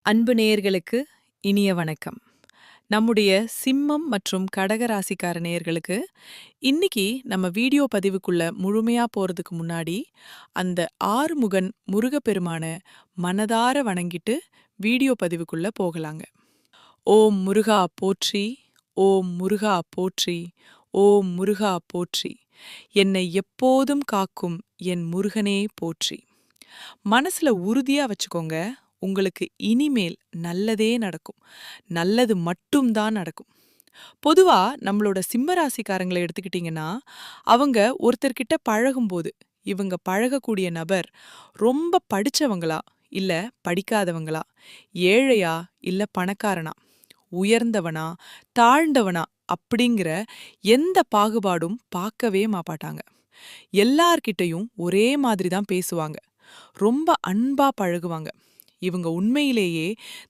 அன்பு நேயர்களுக்கு இனிய வணக்கம். நம்முடைய சிம்மம் மற்றும் கடக ராசிக்கார நேயர்களுக்கு இன்னைக்கு நம்ம வீடியோ பதிவுக்குள்ள முழுமையா போறதுக்கு முன்னாடி அந்த ஆறுமுகன் முருகப்பெருமான மனதார வணங்கிட்டு வீடியோ பதிவுக்குள்ள போகலாங்க. ஓம் முருகா போற்றி, ஓம் முருகா போற்றி, ஓம் முருகா போற்றி, என்னை எப்போதும் காக்கும் என் முருகனே போற்றி. மனசுல உறுதியா வச்சுக்கோங்க, உங்களுக்கு இனிமேல் நல்லதே நடக்கும். நல்லது மட்டும் தான் நடக்கும். பொதுவா நம்மளோட சிம்ம ராசிக்காரங்கள எடுத்துக்கிட்டீங்கன்னா, அவங்க ஒருத்தர்கிட்ட பழகும்போது, இவங்க பழகக்கூடிய நபர் ரொம்ப படிச்சவங்களா, இல்ல படிக்காதவங்களா, ஏழையா, இல்ல பணக்காரனா, உயர்ந்தவனா, தாழ்ந்தவனா அப்படிங்கிற எந்த பாகுபாடும் பார்க்கவே மாட்டாங்க. எல்லார்கிட்டயும் ஒரே மாதிரி தான் பேசுவாங்க. ரொம்ப அன்பா பழகுவாங்க. இவங்க உண்மையிலேயே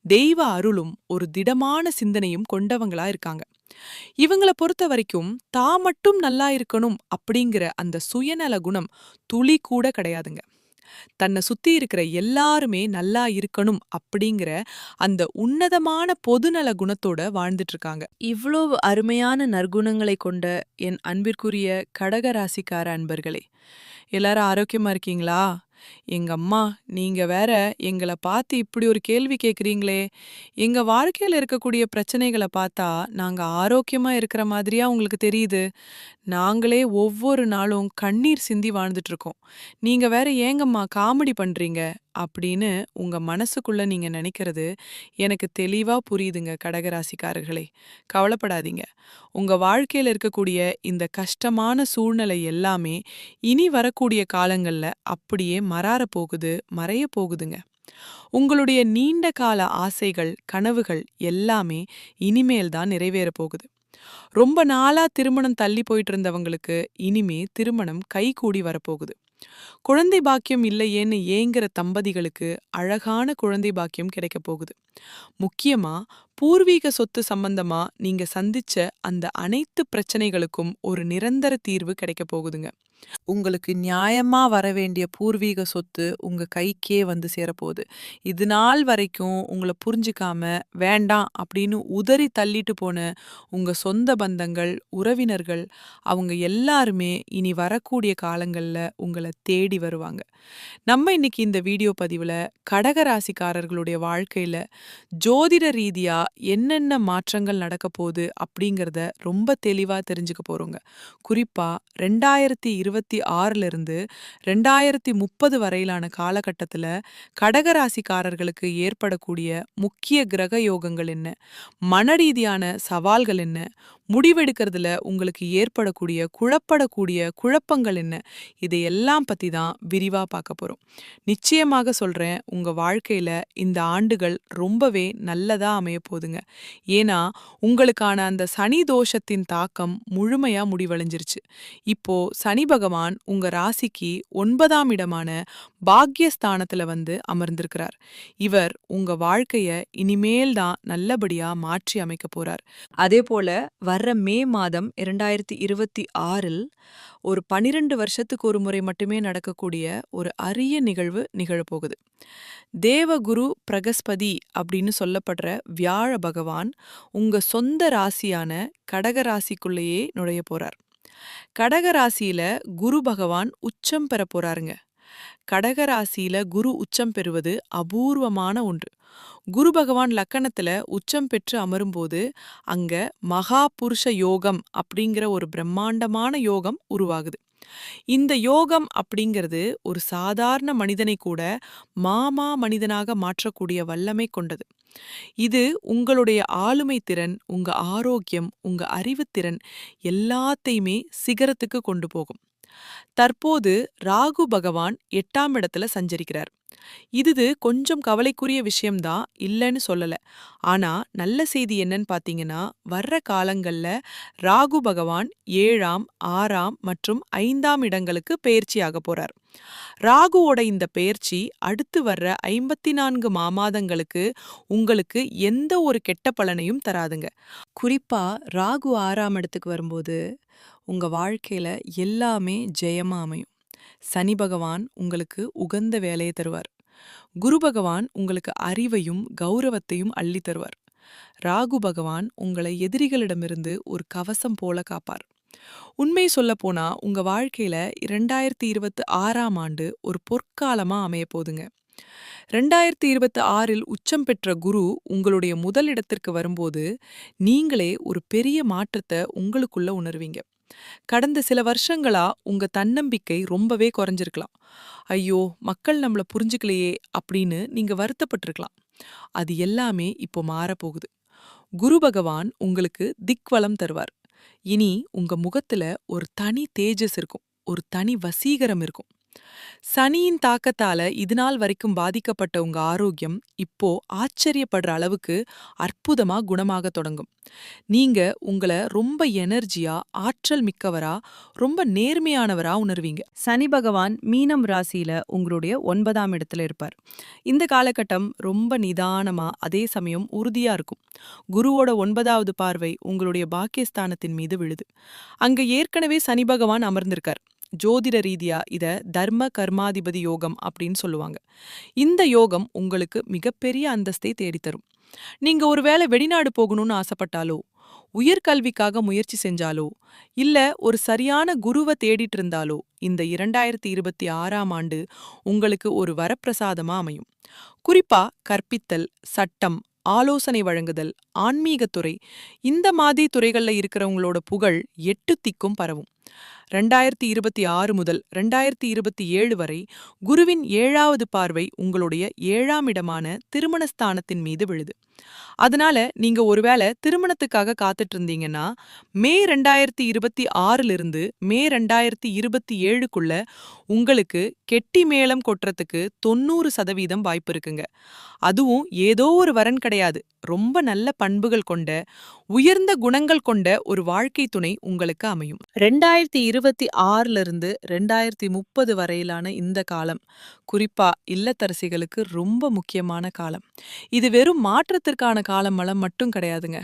தெய்வ அருளும் ஒரு திடமான சிந்தனையும் கொண்டவங்களா இருக்காங்க. இவங்கள பொறுத்த வரைக்கும் தான் மட்டும் நல்லா இருக்கணும் அப்படிங்கிற அந்த சுயநல குணம் துளி கூட கிடையாதுங்க. தன்னை சுத்தி இருக்கிற எல்லாருமே நல்லா இருக்கணும் அப்படிங்கிற அந்த உன்னதமான பொதுநல குணத்தோட வாழ்ந்துட்டு இருக்காங்க. இவ்வளவு அருமையான நற்குணங்களை கொண்ட என் அன்பிற்குரிய கடக ராசிக்கார அன்பர்களே, எல்லாரும் ஆரோக்கியமா இருக்கீங்களா? எங்க அம்மா, நீங்க வேற எங்கள பார்த்து இப்படி ஒரு கேள்வி கேட்குறீங்களே! எங்க வாழ்க்கையில இருக்கக்கூடிய பிரச்சனைகள பார்த்தா, நாங்க ஆரோக்கியமா இருக்கிற மாதிரியா உங்களுக்கு தெரியுது? நாங்களே ஒவ்வொரு நாளும் கண்ணீர் சிந்தி வாழ்ந்துட்டு இருக்கோம். நீங்க வேற ஏங்கம்மா காமெடி பண்றீங்க? அப்படின்னு உங்க மனசுக்குள்ள நீங்க நினைக்கிறது எனக்கு தெளிவா புரியுதுங்க கடகராசிக்காரர்களே. கவலைப்படாதீங்க. உங்க வாழ்க்கையில இருக்கக்கூடிய இந்த கஷ்டமான சூழ்நிலை எல்லாமே இனி வரக்கூடிய காலங்கள்ல அப்படியே மறார போகுது, மறைய போகுதுங்க. உங்களுடைய நீண்ட கால ஆசைகள், கனவுகள் எல்லாமே இனிமேல் தான் நிறைவேற போகுது. ரொம்ப நாளா திருமணம் தள்ளி போயிட்டு இருந்தவங்களுக்கு இனிமே திருமணம் கைகூடி வரப்போகுது. குழந்தை பாக்கியம் இல்லையேன்னு ஏங்குற தம்பதிகளுக்கு அழகான குழந்தை பாக்கியம் கிடைக்க போகுது. முக்கியமா பூர்வீக சொத்து சம்பந்தமா நீங்க சந்திச்ச அந்த அனைத்து பிரச்சனைகளுக்கும் ஒரு நிரந்தர தீர்வு கிடைக்க போகுதுங்க. உங்களுக்கு நியாயமா வர வேண்டிய பூர்வீக சொத்து உங்க கைக்கே வந்து சேரப்போகுது. இது நாள் வரைக்கும் உங்கள புரிஞ்சுக்காம, வேண்டாம் அப்படின்னு உதறி தள்ளிட்டு போன உங்க சொந்த பந்தங்கள், உறவினர்கள் அவங்க எல்லாருமே இனி வரக்கூடிய காலங்கள்ல உங்கள தேடி வருவாங்க. நம்ம இன்னைக்கு இந்த வீடியோ பதிவுல கடக ராசிக்காரர்களுடைய வாழ்க்கையில ஜோதிட ரீதியா என்னென்ன மாற்றங்கள் நடக்க போகுது அப்படிங்கிறத ரொம்ப தெளிவா தெரிஞ்சுக்க போறோங்க. குறிப்பா 2026ல இருந்து 2030 வரையிலான காலகட்டத்துல கடகராசிக்காரர்களுக்கு ஏற்படக்கூடிய முக்கிய கிரக யோகங்கள் என்ன, மனரீதியான சவால்கள் என்ன, முடிவெடுக்கிறதுல உங்களுக்கு ஏற்படக்கூடிய குழப்படக்கூடிய குழப்பங்கள் என்ன, இதையெல்லாம் பத்தி தான் விரிவா பார்க்க போறோம். நிச்சயமாக சொல்றேன், உங்க வாழ்க்கையில இந்த ஆண்டுகள் ரொம்பவே நல்லதா அமைய போகுதுங்க. ஏன்னா உங்களுக்கான அந்த சனி தோஷத்தின் தாக்கம் முழுமையா முடிவடைஞ்சிருச்சு. இப்போ சனி பகவான் உங்க ராசிக்கு 9ஆம் இடமான பாக்யஸ்தானத்துல வந்து அமர்ந்திருக்கிறார். இவர் உங்க வாழ்க்கைய இனிமேல் தான் நல்லபடியா மாற்றி அமைக்க போறார். அதே போல வர்ற மே மாதம் 2026ல் ஒரு 12 வருஷத்துக்கு ஒரு முறை மட்டுமே நடக்கக்கூடிய ஒரு அரிய நிகழ்வு நிகழப்போகுது. தேவகுரு பிரகஸ்பதி அப்படின்னு சொல்லப்படுற வியாழ பகவான் உங்க சொந்த ராசியான கடக ராசிக்குள்ளேயே நுழைய போறார். கடக ராசியில குரு பகவான் உச்சம் பெற போறாருங்க. கடகராசியில குரு உச்சம் பெறுவது அபூர்வமான ஒன்று. குரு பகவான் லக்கணத்துல உச்சம் பெற்று அமரும்போது அங்க மகா புருஷ யோகம் அப்படிங்கிற ஒரு பிரம்மாண்டமான யோகம் உருவாகுது. இந்த யோகம் அப்படிங்கிறது ஒரு சாதாரண மனிதனை கூட மாமா மனிதனாக மாற்றக்கூடிய வல்லமை கொண்டது. இது உங்களுடைய ஆளுமை திறன், உங்க ஆரோக்கியம், உங்க அறிவுத்திறன் எல்லாத்தையுமே சிகரத்துக்கு கொண்டு போகும். தற்போது ராகு பகவான் 8ஆம் இடத்துல சஞ்சரிக்கிறார். இது கொஞ்சம் கவலைக்குரிய விஷயம்தான், இல்லைன்னு சொல்லல. ஆனா நல்ல செய்தி என்னன்னு பாத்தீங்கன்னா, வர்ற காலங்கள்ல ராகு பகவான் 7ஆம், 6ஆம் மற்றும் 5ஆம் இடங்களுக்கு பெயர்ச்சியாக போறார். ராகுவோட இந்த பெயர்ச்சி அடுத்து வர்ற 54 மாமாதங்களுக்கு உங்களுக்கு எந்த ஒரு கெட்ட பலனையும் தராதுங்க. குறிப்பா ராகு 6ஆம் இடத்துக்கு வரும்போது உங்க வாழ்க்கையில எல்லாமே ஜெயமா அமையும். சனி பகவான் உங்களுக்கு உகந்த வேலையை தருவார். குரு பகவான் உங்களுக்கு அறிவையும் கௌரவத்தையும் அள்ளி தருவார். ராகு பகவான் உங்களை எதிரிகளிடமிருந்து ஒரு கவசம் போல காப்பார். உண்மை சொல்லப்போனா உங்க வாழ்க்கையில 2026ஆம் ஆண்டு ஒரு பொற்காலமா அமைய போதுங்க. 2026இல் உச்சம் பெற்ற குரு உங்களுடைய முதலிடத்திற்கு வரும்போது நீங்களே ஒரு பெரிய மாற்றத்தை உங்களுக்குள்ள உணர்வீங்க. கடந்த சில வருஷங்களா உங்க தன்னம்பிக்கை ரொம்பவே குறைஞ்சிருக்கலாம். ஐயோ, மக்கள் நம்மள புரிஞ்சுக்கலையே அப்படின்னு நீங்க வருத்தப்பட்டிருக்கலாம். அது எல்லாமே இப்போ மாறப்போகுது. குரு பகவான் உங்களுக்கு திக்வலம் தருவார். இனி உங்க முகத்துல ஒரு தனி தேஜஸ் இருக்கும், ஒரு தனி வசீகரம் இருக்கும். சனியின் தாக்கத்தால இதுநாள் வரைக்கும் பாதிக்கப்பட்ட உங்க ஆரோக்கியம் இப்போ ஆச்சரியப்படுற அளவுக்கு அற்புதமா குணமாக தொடங்கும். நீங்க உங்கள ரொம்ப எனர்ஜியா, ஆற்றல் மிக்கவரா, ரொம்ப நேர்மையானவரா உணர்வீங்க. சனி பகவான் மீனம் ராசியில உங்களுடைய 9ஆம் இடத்துல இருப்பார். இந்த காலகட்டம் ரொம்ப நிதானமா அதே சமயம் உறுதியா இருக்கும். குருவோட 9வது பார்வை உங்களுடைய பாக்கியஸ்தானத்தின் மீது விழுது. அங்க ஏற்கனவே சனி பகவான் அமர்ந்திருக்கார். ஜோதிட ரீதியா இத தர்ம கர்மாதிபதி யோகம் அப்படின்னு சொல்லுவாங்க. இந்த யோகம் உங்களுக்கு மிகப்பெரிய அந்தஸ்தை தேடித்தரும். நீங்க ஒருவேளை வெளிநாடு போகணும்னு ஆசைப்பட்டாலோ, உயர்கல்விக்காக முயற்சி செஞ்சாலோ, இல்ல ஒரு சரியான குருவை தேடிட்டு இருந்தாலோ, இந்த 2026ஆம் ஆண்டு உங்களுக்கு ஒரு வரப்பிரசாதமா அமையும். குறிப்பா கற்பித்தல், சட்டம், ஆலோசனை வழங்குதல், ஆன்மீகத்துறை, இந்த மாதிரி துறைகள்ல இருக்கிறவங்களோட புகழ் 8 திக்கும் பரவும். 2026 முதல் 2027 வரை குருவின் 7வது பார்வை உங்களுடைய 7ஆம் இடமான திருமணஸ்தானத்தின் மீது விழுது. அதனால நீங்க ஒருவேளை திருமணத்துக்காக காத்துட்டு இருந்தீங்கன்னா, மே 2026லிருந்து மே 2027க்குள்ள உங்களுக்கு கெட்டி மேளம் கொட்டுறதுக்கு 90% வாய்ப்பு இருக்குங்க. அதுவும் ஏதோ ஒரு வரன் கிடையாது, ரொம்ப நல்ல பண்புகள் கொண்ட, உயர்ந்த குணங்கள் கொண்ட ஒரு வாழ்க்கை துணை உங்களுக்கு அமையும். 2026லிருந்து 2030 வரையிலான இந்த காலம் குறிப்பா இல்லத்தரசிகளுக்கு ரொம்ப முக்கியமான காலம். இது வெறும் மாற்றத்திற்கான காலம் மட்டும் கிடையாதுங்க.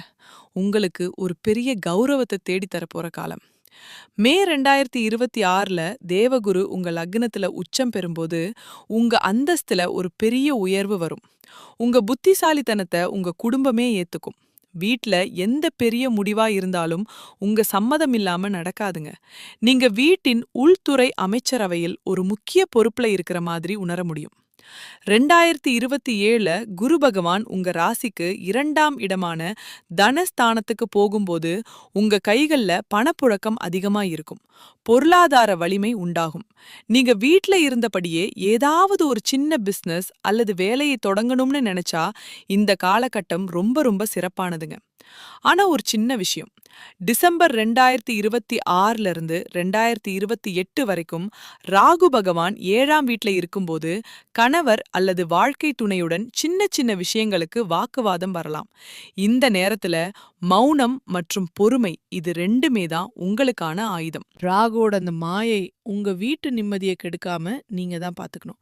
உங்களுக்கு ஒரு பெரிய கௌரவத்தை தேடித் தரப்போற காலம். மே 2026ல தேவகுரு உங்க லக்னத்துல உச்சம் பெறும்போது உங்க அந்தஸ்துல ஒரு பெரிய உயர்வு வரும். உங்க புத்திசாலித்தனத்தை உங்க குடும்பமே ஏத்துக்கும். வீட்ல எந்த பெரிய முடிவா இருந்தாலும் உங்க சம்மதம் இல்லாம நடக்காதுங்க. நீங்க வீட்டின் உள்துறை அமைச்சரவையில் ஒரு முக்கிய பொறுப்புல இருக்கிற மாதிரி உணர முடியும். 2027ல குரு பகவான் உங்க ராசிக்கு 2ஆம் இடமான தனஸ்தானத்துக்கு போகும்போது உங்க கைகள்ல பணப்புழக்கம் அதிகமா இருக்கும். பொருளாதார வலிமை உண்டாகும். நீங்க வீட்ல இருந்தபடியே ஏதாவது ஒரு சின்ன பிசினஸ் அல்லது வேலையை தொடங்கணும்னு நினைச்சா இந்த காலகட்டம் ரொம்ப ரொம்ப சிறப்பானதுங்க. ஆனா ஒரு சின்ன விஷயம், டிசம்பர் 2026லிருந்து 2028 வரைக்கும் ராகு பகவான் 7ஆம் வீட்ல இருக்கும்போது கணவர் அல்லது வாழ்க்கை துணையுடன் சின்ன சின்ன விஷயங்களுக்கு வாக்குவாதம் வரலாம். இந்த நேரத்துல மௌனம் மற்றும் பொறுமை, இது ரெண்டுமே தான் உங்களுக்கான ஆயுதம். ராகுவோட அந்த மாயை உங்க வீட்டு நிம்மதியை கெடுக்காம நீங்க தான் பாத்துக்கணும்.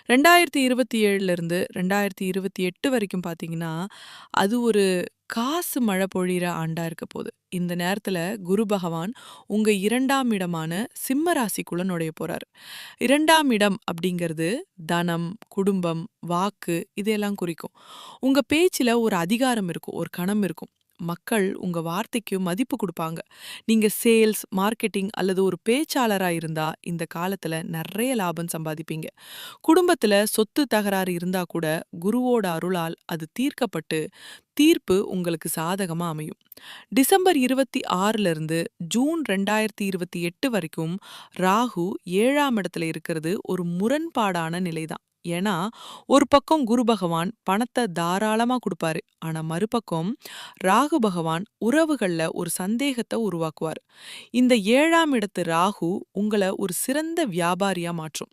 2027லிருந்து 2028 வரைக்கும் பாத்தீங்கன்னா அது ஒரு காசு மழை பொழியிற ஆண்டா இருக்க போகுது. இந்த நேரத்துல குரு பகவான் உங்க 2ஆம் இடமான சிம்ம ராசிக்குள்ள நுழைய போறாரு. 2ஆம் இடம் அப்படிங்கிறது தனம், குடும்பம், வாக்கு இதெல்லாம் குறிக்கும். உங்க பேச்சுல ஒரு அதிகாரம் இருக்கும், ஒரு கணம் இருக்கும். மக்கள் உங்க வார்த்தைக்கு மதிப்பு கொடுப்பாங்க. நீங்க சேல்ஸ், மார்க்கெட்டிங் அல்லது ஒரு பேச்சாளரா இருந்தா இந்த காலத்துல நிறைய லாபம் சம்பாதிப்பீங்க. குடும்பத்துல சொத்து தகராறு இருந்தா கூட குருவோட அருளால் அது தீர்க்கப்பட்டு தீர்ப்பு உங்களுக்கு சாதகமா அமையும். டிசம்பர் 26லிருந்து ஜூன் 2028 வரைக்கும் ராகு 7ஆம் இடத்துல இருக்கிறது ஒரு முரண்பாடான நிலைதான். ஏன்னா ஒரு பக்கம் குரு பகவான் பணத்தை தாராளமா கொடுப்பாரு, ஆனா மறுபக்கம் ராகு பகவான் உறவுகள்ல ஒரு சந்தேகத்தை உருவாக்குவார். இந்த 7ஆம் இடத்து ராகு உங்களை ஒரு சிறந்த வியாபாரியா மாற்றும்.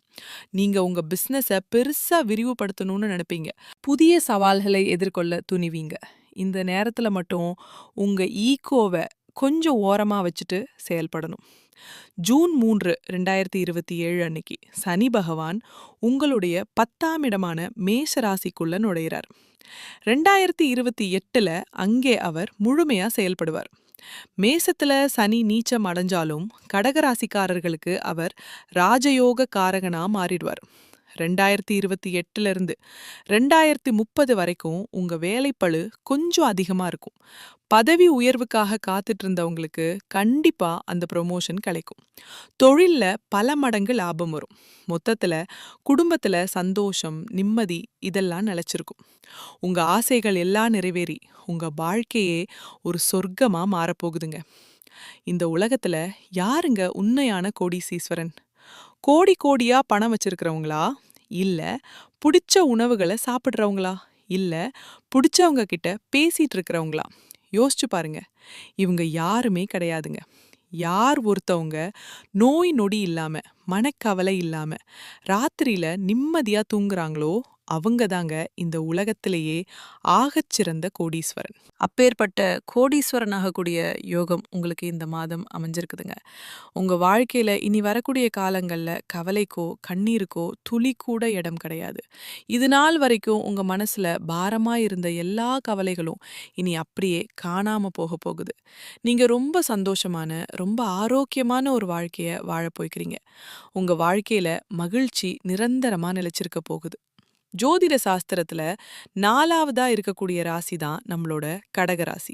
நீங்க உங்க பிசினஸ பெருசா விரிவுபடுத்தணும்னு நினைப்பீங்க. புதிய சவால்களை எதிர்கொள்ள துணிவீங்க. இந்த நேரத்துல மட்டும் உங்க ஈகோவை கொஞ்சம் ஓரமா வச்சுட்டு செயல்படணும். ஜூன் 3, 2027 அன்னைக்கு சனி பகவான் உங்களுடைய 10ஆம் இடமான மேஷ ராசிக்குள்ள நுழையிறார். 2028ல அங்கே அவர் முழுமையா செயல்படுவார். மேசத்துல சனி நீச்சம் அடைஞ்சாலும் கடகராசிக்காரர்களுக்கு அவர் ராஜயோக காரகனா மாறிடுவார். 2028ல இருந்து 2030 வரைக்கும் உங்க வேலைப்பளு கொஞ்சம் அதிகமா இருக்கும். பதவி உயர்வுக்காக காத்துட்டு இருந்தவங்களுக்கு கண்டிப்பா அந்த ப்ரொமோஷன் கிடைக்கும். தொழில்ல பல மடங்கு லாபம் வரும். மொத்தத்துல குடும்பத்துல சந்தோஷம், நிம்மதி இதெல்லாம் நிலைச்சிருக்கும். உங்க ஆசைகள் எல்லாம் நிறைவேறி உங்க வாழ்க்கையே ஒரு சொர்க்கமா மாறப்போகுதுங்க. இந்த உலகத்துல யாருங்க உண்மையான கோடீசீஸ்வரன்? கோடி கோடியா பணம் வச்சிருக்கிறவங்களா? இல்ல புடிச்ச உணவுகள சாப்பிடுறவங்களா? இல்ல புடிச்சவங்க கிட்ட பேசிட்டு இருக்கிறவங்களா? யோசிச்சு பாருங்க. இவங்க யாருமே கிடையாதுங்க. யார் ஒருத்தவங்க நோய் நொடி இல்லாம, மனக்கவலை இல்லாம, ராத்திரியில நிம்மதியா தூங்குறாங்களோ, அவங்க தாங்க இந்த உலகத்திலேயே ஆகச்சிறந்த கோடீஸ்வரன். அப்பேற்பட்ட கோடீஸ்வரன் ஆகக்கூடிய யோகம் உங்களுக்கு இந்த மாதம் அமைஞ்சிருக்குதுங்க. உங்க வாழ்க்கையில இனி வரக்கூடிய காலங்கள்ல கவலைக்கோ, கண்ணீருக்கோ துளி கூட இடம் கிடையாது. இது நாள் வரைக்கும் உங்க மனசுல பாரமா இருந்த எல்லா கவலைகளும் இனி அப்படியே காணாம போக போகுது. நீங்க ரொம்ப சந்தோஷமான, ரொம்ப ஆரோக்கியமான ஒரு வாழ்க்கைய வாழப் போய்க்கிறீங்க. உங்க வாழ்க்கையில மகிழ்ச்சி நிரந்தரமா நிலைச்சிருக்க போகுது. ஜோதிட சாஸ்திரத்துல 4வதா இருக்கக்கூடிய ராசி தான் நம்மளோட கடக ராசி.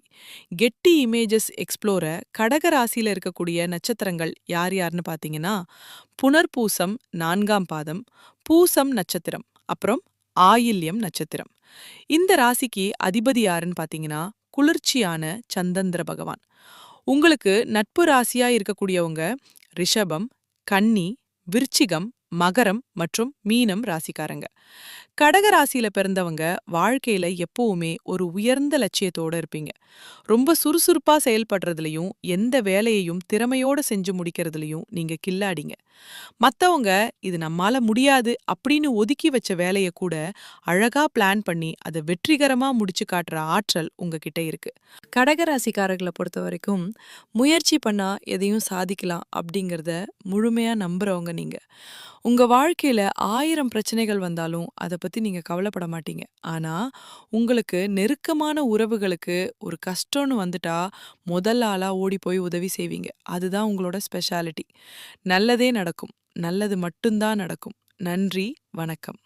கெட்டி இமேஜஸ் எக்ஸ்ப்ளோர கடக ராசியில இருக்கக்கூடிய நட்சத்திரங்கள் யார் யாருன்னு பார்த்தீங்கன்னா, புனர்பூசம் 4ஆம் பாதம், பூசம் நட்சத்திரம், அப்புறம் ஆயில்யம் நட்சத்திரம். இந்த ராசிக்கு அதிபதி யாருன்னு பார்த்தீங்கன்னா, குளிர்ச்சியான சந்தந்திர பகவான். உங்களுக்கு நட்பு ராசியா இருக்கக்கூடியவங்க ரிஷபம், கன்னி, விருச்சிகம், மகரம் மற்றும் மீனம் ராசிக்காரங்க. கடக ராசியில பிறந்தவங்க வாழ்க்கையில எப்பவுமே ஒரு உயர்ந்த லட்சியத்தோட இருப்பீங்க. ரொம்ப சுறுசுறுப்பா செயல்படுறதுலயும், எந்த வேலையையும் திறமையோட செஞ்சு முடிக்கிறதுலயும் நீங்க கில்லாடிங்க. மத்தவங்க இது நம்மால முடியாது அப்படின்னு ஒதுக்கி வச்ச வேலைய கூட அழகா பிளான் பண்ணி அதை வெற்றிகரமா முடிச்சு காட்டுற ஆற்றல் உங்ககிட்ட இருக்கு. கடகராசிக்காரர்களை பொறுத்த வரைக்கும் முயற்சி பண்ணா எதையும் சாதிக்கலாம் அப்படிங்கிறத முழுமையா நம்புறவங்க நீங்க. உங்க வாழ்க்கையில 1000 பிரச்சனைகள் வந்தாலும் அதை பத்தி நீங்க கவலைப்பட மாட்டீங்க. ஆனா உங்களுக்கு நெருக்கமான உறவுகளுக்கு ஒரு கஷ்டம்னு வந்துட்டா முதல் ஆளா ஓடி போய் உதவி செய்வீங்க. அதுதான் உங்களோட ஸ்பெஷாலிட்டி. நல்லதே நடக்கும். நல்லது மட்டும்தான் நடக்கும். நன்றி. வணக்கம்.